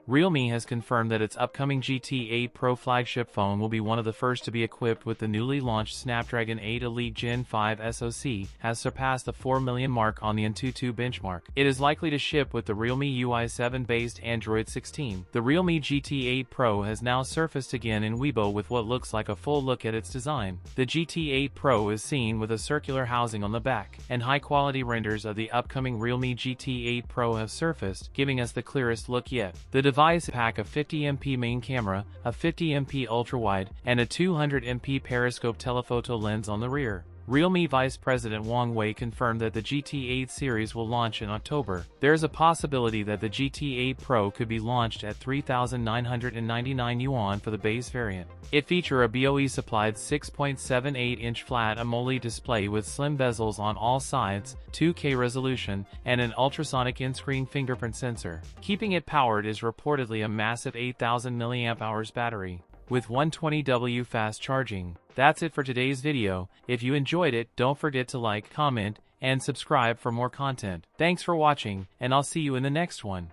Realme has confirmed that its upcoming GT 8 Pro flagship phone will be one of the first to be equipped with the newly launched Snapdragon 8 Elite Gen 5 SoC, has surpassed the 4 million mark on the Antutu benchmark. It is likely to ship with the Realme UI 7-based Android 16. The Realme GT 8 Pro has now surfaced again in Weibo with what looks like a full look at its design. The GT 8 Pro is seen with a circular housing on the back, and high-quality renders of the upcoming Realme GT 8 Pro have surfaced, giving us the clearest look yet. The device packs a 50MP main camera, a 50MP ultrawide, and a 200MP periscope telephoto lens on the rear. Realme Vice President Wang Wei confirmed that the GT 8 series will launch in October. There is a possibility that the GT 8 Pro could be launched at 3,999 yuan for the base variant. It features a BOE-supplied 6.78-inch flat AMOLED display with slim bezels on all sides, 2K resolution, and an ultrasonic in-screen fingerprint sensor. Keeping it powered is reportedly a massive 8,000 mAh battery, with 120W fast charging. That's it for today's video. If you enjoyed it, don't forget to like, comment, and subscribe for more content. Thanks for watching, and I'll see you in the next one.